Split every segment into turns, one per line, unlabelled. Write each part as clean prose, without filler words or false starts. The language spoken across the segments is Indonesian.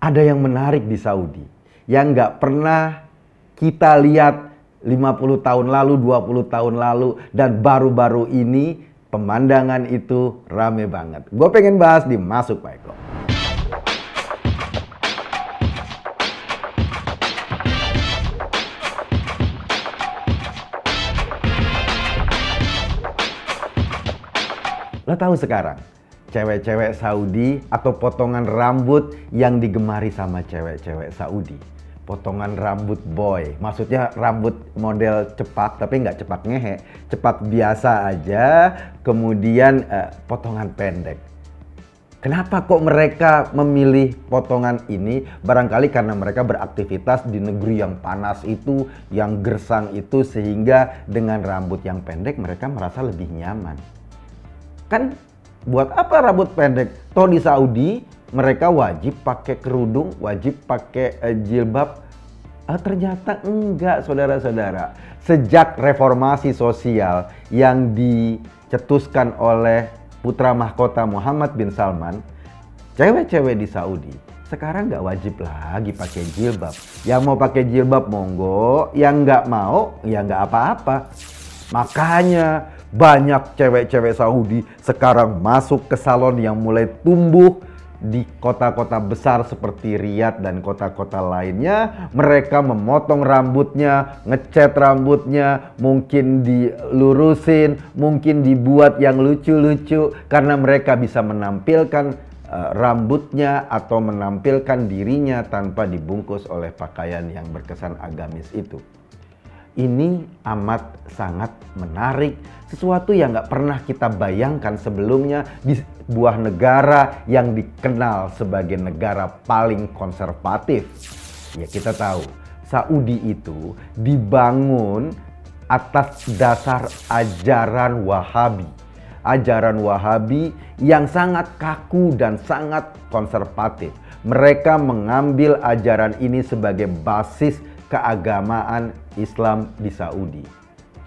ada yang menarik di Saudi yang nggak pernah kita lihat 50 tahun lalu, 20 tahun lalu, dan baru-baru ini pemandangan itu rame banget. Gue pengen bahas di Masuk Pak Eko. Lo tahu sekarang cewek-cewek Saudi atau potongan rambut yang digemari sama cewek-cewek Saudi? Potongan rambut boy, maksudnya rambut model cepak, tapi nggak cepak ngehe, cepak biasa aja, kemudian potongan pendek. Kenapa kok mereka memilih potongan ini? Barangkali karena mereka beraktivitas di negeri yang panas itu, yang gersang itu, sehingga dengan rambut yang pendek mereka merasa lebih nyaman. Kan buat apa rambut pendek? Toh di Saudi mereka wajib pakai kerudung, wajib pakai jilbab. Ternyata enggak, saudara-saudara. Sejak reformasi sosial yang dicetuskan oleh putra mahkota Muhammad bin Salman, cewek-cewek di Saudi sekarang nggak wajib lagi pakai jilbab. Yang mau pakai jilbab monggo, yang nggak mau ya nggak apa-apa. Makanya banyak cewek-cewek Saudi sekarang masuk ke salon yang mulai tumbuh di kota-kota besar seperti Riyadh dan kota-kota lainnya. Mereka memotong rambutnya, ngecat rambutnya, mungkin dilurusin, mungkin dibuat yang lucu-lucu karena mereka bisa menampilkan rambutnya atau menampilkan dirinya tanpa dibungkus oleh pakaian yang berkesan agamis itu. Ini amat sangat menarik, sesuatu yang nggak pernah kita bayangkan sebelumnya di sebuah negara yang dikenal sebagai negara paling konservatif. Ya kita tahu, Saudi itu dibangun atas dasar ajaran Wahabi. Ajaran Wahabi yang sangat kaku dan sangat konservatif. Mereka mengambil ajaran ini sebagai basis keagamaan Islam di Saudi.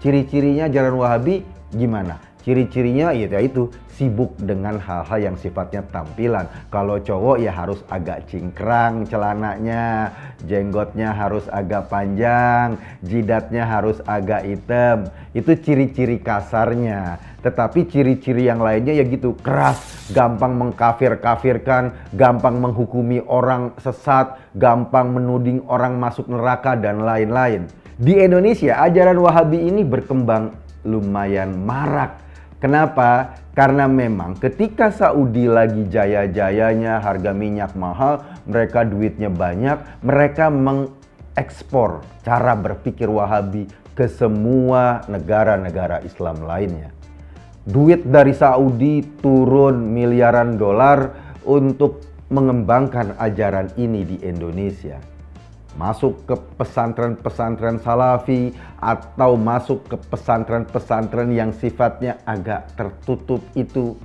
Ciri-cirinya ajaran Wahabi gimana? Ciri-cirinya ya itu sibuk dengan hal-hal yang sifatnya tampilan. Kalau cowok ya harus agak cingkrang celananya, jenggotnya harus agak panjang, jidatnya harus agak hitam. Itu ciri-ciri kasarnya. Tetapi ciri-ciri yang lainnya ya gitu, keras, gampang mengkafir-kafirkan, gampang menghukumi orang sesat, gampang menuding orang masuk neraka dan lain-lain. Di Indonesia ajaran Wahabi ini berkembang lumayan marak. Kenapa? Karena memang ketika Saudi lagi jaya-jayanya, harga minyak mahal, mereka duitnya banyak, mereka mengekspor cara berpikir Wahabi ke semua negara-negara Islam lainnya. Duit dari Saudi turun miliaran dolar untuk mengembangkan ajaran ini di Indonesia. Masuk ke pesantren-pesantren salafi atau masuk ke pesantren-pesantren yang sifatnya agak tertutup itu.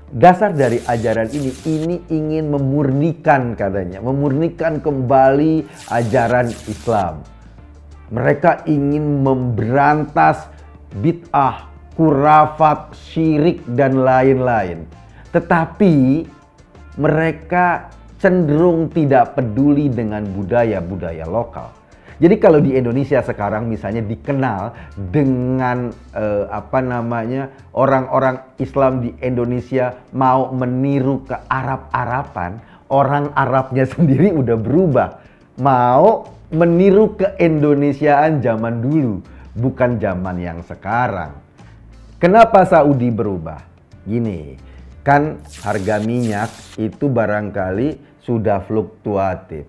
Dasar dari ajaran ini ingin memurnikan katanya, memurnikan kembali ajaran Islam. Mereka ingin memberantas bid'ah, khurafat, syirik dan lain-lain. Tetapi mereka cenderung tidak peduli dengan budaya-budaya lokal. Jadi kalau di Indonesia sekarang misalnya dikenal dengan orang-orang Islam di Indonesia mau meniru ke Arab-Araban, orang Arabnya sendiri udah berubah. Mau meniru ke Indonesiaan zaman dulu, bukan zaman yang sekarang. Kenapa Saudi berubah? Gini, kan harga minyak itu barangkali sudah fluktuatif,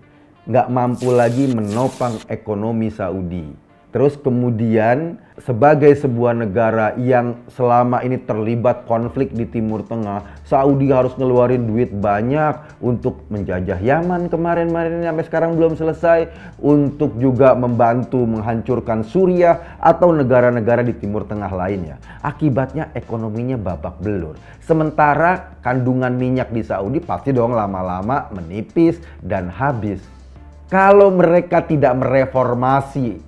nggak mampu lagi menopang ekonomi Saudi. Terus kemudian sebagai sebuah negara yang selama ini terlibat konflik di Timur Tengah, Saudi harus ngeluarin duit banyak untuk menjajah Yaman kemarin-kemarin sampai sekarang belum selesai, untuk juga membantu menghancurkan Suriah atau negara-negara di Timur Tengah lainnya. Akibatnya ekonominya babak belur. Sementara kandungan minyak di Saudi pasti dong lama-lama menipis dan habis. Kalau mereka tidak mereformasi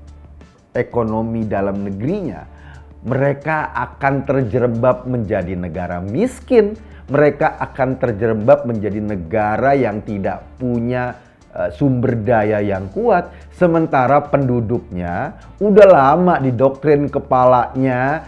ekonomi dalam negerinya, mereka akan terjerembab menjadi negara miskin. Mereka akan terjerembab menjadi negara yang tidak punya sumber daya yang kuat, sementara penduduknya udah lama didoktrin kepalanya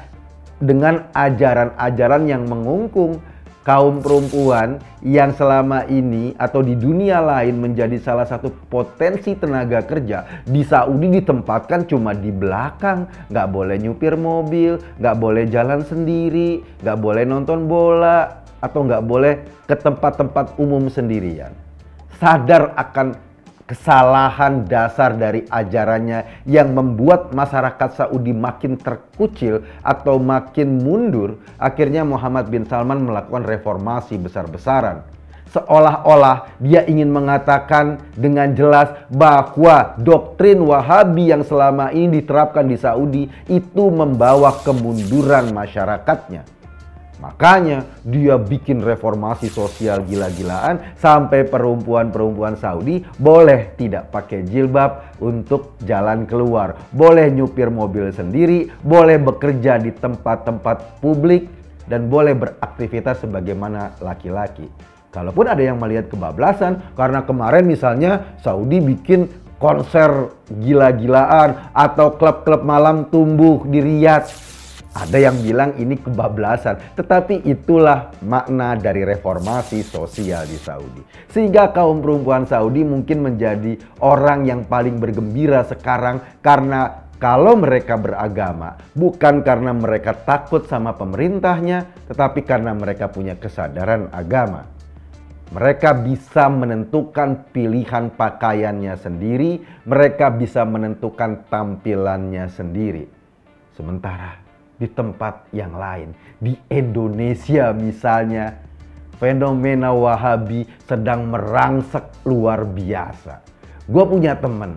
dengan ajaran-ajaran yang mengungkung. Kaum perempuan yang selama ini atau di dunia lain menjadi salah satu potensi tenaga kerja, di Saudi ditempatkan cuma di belakang, nggak boleh nyupir mobil, nggak boleh jalan sendiri, nggak boleh nonton bola, atau nggak boleh ke tempat-tempat umum sendirian. Sadar akan kesalahan dasar dari ajarannya yang membuat masyarakat Saudi makin terkucil atau makin mundur, akhirnya Muhammad bin Salman melakukan reformasi besar-besaran. Seolah-olah dia ingin mengatakan dengan jelas bahwa doktrin Wahabi yang selama ini diterapkan di Saudi itu membawa kemunduran masyarakatnya. Makanya dia bikin reformasi sosial gila-gilaan sampai perempuan-perempuan Saudi boleh tidak pakai jilbab untuk jalan keluar, boleh nyupir mobil sendiri, boleh bekerja di tempat-tempat publik, dan boleh beraktivitas sebagaimana laki-laki. Kalaupun ada yang melihat kebablasan, karena kemarin misalnya Saudi bikin konser gila-gilaan atau klub-klub malam tumbuh di Riyadh. Ada yang bilang ini kebablasan, tetapi itulah makna dari reformasi sosial di Saudi. Sehingga kaum perempuan Saudi mungkin menjadi orang yang paling bergembira sekarang karena kalau mereka beragama, bukan karena mereka takut sama pemerintahnya, tetapi karena mereka punya kesadaran agama. Mereka bisa menentukan pilihan pakaiannya sendiri, mereka bisa menentukan tampilannya sendiri. Sementara di tempat yang lain, di Indonesia misalnya, fenomena Wahabi sedang merangsek luar biasa. Gue punya temen,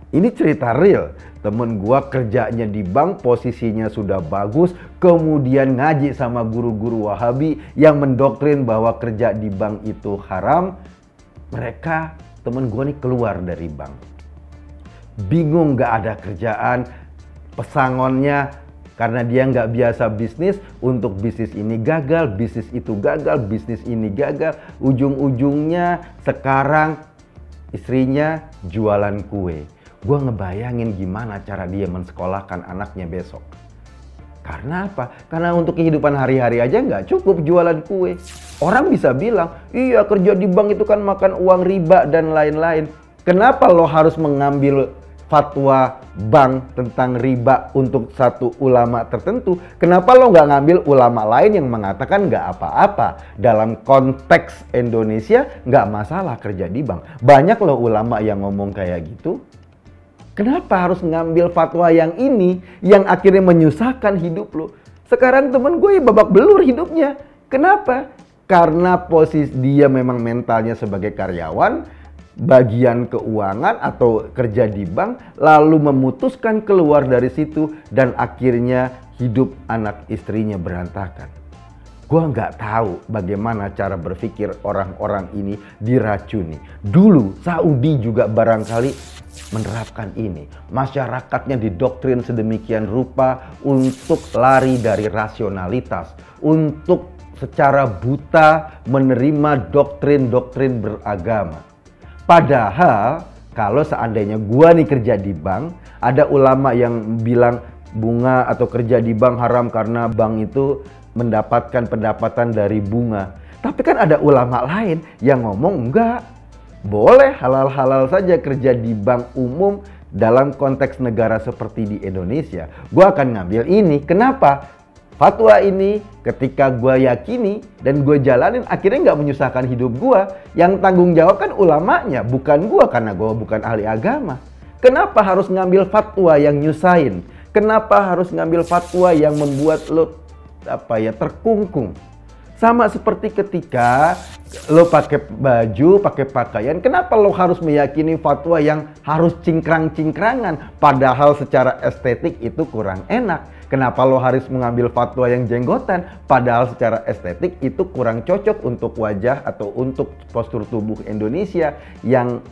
ini cerita real, temen gue kerjanya di bank, posisinya sudah bagus, kemudian ngaji sama guru-guru Wahabi yang mendoktrin bahwa kerja di bank itu haram. Mereka, temen gue nih keluar dari bank, bingung gak ada kerjaan, pesangonnya karena dia nggak biasa bisnis, untuk bisnis ini gagal, bisnis itu gagal, bisnis ini gagal. Ujung-ujungnya sekarang istrinya jualan kue. Gue ngebayangin gimana cara dia mensekolahkan anaknya besok. Karena apa? Karena untuk kehidupan hari-hari aja nggak cukup jualan kue. Orang bisa bilang, iya kerja di bank itu kan makan uang riba dan lain-lain. Kenapa lo harus mengambil fatwa bank tentang riba untuk satu ulama tertentu? Kenapa lo nggak ngambil ulama lain yang mengatakan nggak apa-apa? Dalam konteks Indonesia nggak masalah kerja di bank. Banyak lo ulama yang ngomong kayak gitu. Kenapa harus ngambil fatwa yang ini yang akhirnya menyusahkan hidup lo? Sekarang temen gue babak belur hidupnya. Kenapa? Karena posisi dia memang mentalnya sebagai karyawan, bagian keuangan atau kerja di bank, lalu memutuskan keluar dari situ dan akhirnya hidup anak istrinya berantakan. Gua nggak tahu bagaimana cara berpikir orang-orang ini diracuni. Dulu Saudi juga barangkali menerapkan ini. Masyarakatnya didoktrin sedemikian rupa untuk lari dari rasionalitas, untuk secara buta menerima doktrin-doktrin beragama. Padahal kalau seandainya gua nih kerja di bank, ada ulama yang bilang bunga atau kerja di bank haram karena bank itu mendapatkan pendapatan dari bunga. Tapi kan ada ulama lain yang ngomong enggak, boleh halal-halal saja kerja di bank umum dalam konteks negara seperti di Indonesia. Gua akan ngambil ini. Kenapa? Fatwa ini ketika gue yakini dan gue jalanin akhirnya nggak menyusahkan hidup gue. Yang tanggung jawab kan ulamanya, bukan gue karena gue bukan ahli agama. Kenapa harus ngambil fatwa yang nyusahin? Kenapa harus ngambil fatwa yang membuat lo terkungkung? Sama seperti ketika lo pakai baju, pakai pakaian, kenapa lo harus meyakini fatwa yang harus cingkrang-cingkrangan padahal secara estetik itu kurang enak? Kenapa lo harus mengambil fatwa yang jenggotan padahal secara estetik itu kurang cocok untuk wajah atau untuk postur tubuh Indonesia yang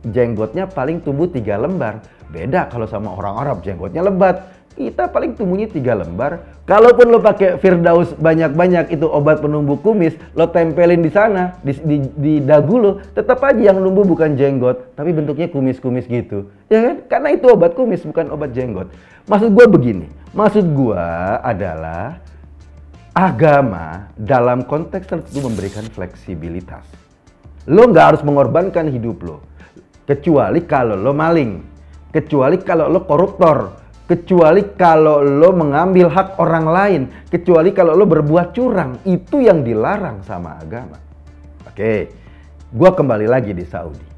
jenggotnya paling tumbuh 3 lembar. Beda kalau sama orang Arab, jenggotnya lebat. Kita paling tumbuhnya 3 lembar. Kalaupun lo pakai Firdaus banyak-banyak itu obat penumbuh kumis, lo tempelin di sana, di dagu lo, tetap aja yang numbuh bukan jenggot, tapi bentuknya kumis-kumis gitu. Ya kan? Karena itu obat kumis, bukan obat jenggot. Maksud gue begini, maksud gue adalah agama dalam konteks tertentu memberikan fleksibilitas. Lo nggak harus mengorbankan hidup lo, kecuali kalau lo maling, kecuali kalau lo koruptor, kecuali kalau lo mengambil hak orang lain, kecuali kalau lo berbuat curang. Itu yang dilarang sama agama. Oke, gua kembali lagi di Saudi.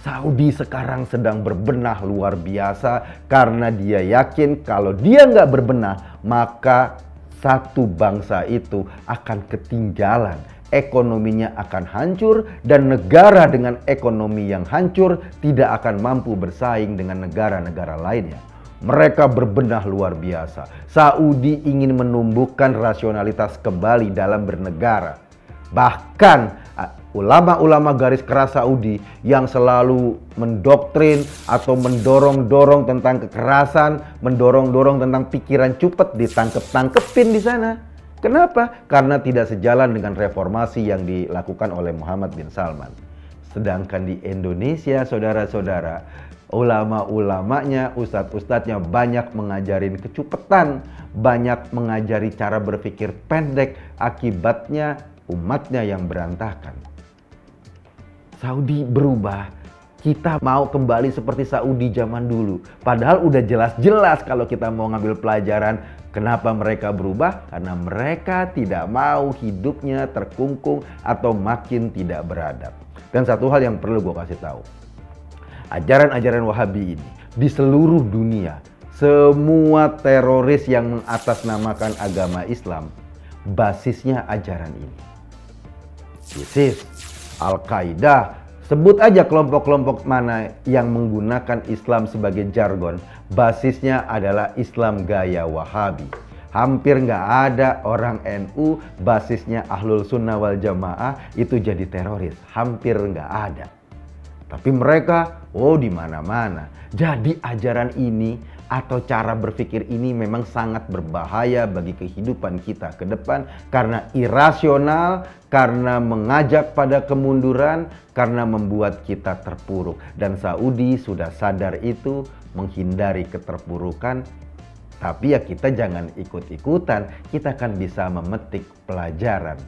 Saudi sekarang sedang berbenah luar biasa karena dia yakin kalau dia nggak berbenah, maka satu bangsa itu akan ketinggalan. Ekonominya akan hancur dan negara dengan ekonomi yang hancur tidak akan mampu bersaing dengan negara-negara lainnya. Mereka berbenah luar biasa. Saudi ingin menumbuhkan rasionalitas kembali dalam bernegara. Bahkan ulama-ulama garis keras Saudi yang selalu mendoktrin atau mendorong-dorong tentang kekerasan, mendorong-dorong tentang pikiran cupet, ditangkep-tangkepin di sana. Kenapa? Karena tidak sejalan dengan reformasi yang dilakukan oleh Muhammad bin Salman. Sedangkan di Indonesia, saudara-saudara, ulama-ulamanya, ustadz-ustadznya banyak mengajarin kecupetan, banyak mengajari cara berpikir pendek, akibatnya umatnya yang berantakan. Saudi berubah, kita mau kembali seperti Saudi zaman dulu. Padahal udah jelas-jelas kalau kita mau ngambil pelajaran. Kenapa mereka berubah? Karena mereka tidak mau hidupnya terkungkung atau makin tidak beradab. Dan satu hal yang perlu gue kasih tahu. Ajaran-ajaran Wahabi ini di seluruh dunia, semua teroris yang mengatasnamakan agama Islam, basisnya ajaran ini. ISIS, Al-Qaeda, sebut aja kelompok-kelompok mana yang menggunakan Islam sebagai jargon, basisnya adalah Islam gaya Wahabi. Hampir nggak ada orang NU basisnya Ahlul Sunnah wal Jamaah itu jadi teroris. Hampir nggak ada. Tapi mereka, di mana-mana. Jadi ajaran ini atau cara berpikir ini memang sangat berbahaya bagi kehidupan kita ke depan. Karena irasional, karena mengajak pada kemunduran, karena membuat kita terpuruk. Dan Saudi sudah sadar itu, menghindari keterpurukan. Tapi ya kita jangan ikut-ikutan, kita kan bisa memetik pelajaran.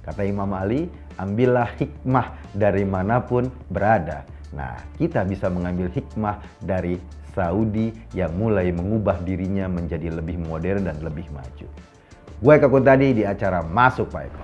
Kata Imam Ali, ambillah hikmah dari manapun berada. Nah, kita bisa mengambil hikmah dari Saudi yang mulai mengubah dirinya menjadi lebih modern dan lebih maju. Gue Eka Kuntadi di acara Masuk Pak Eko.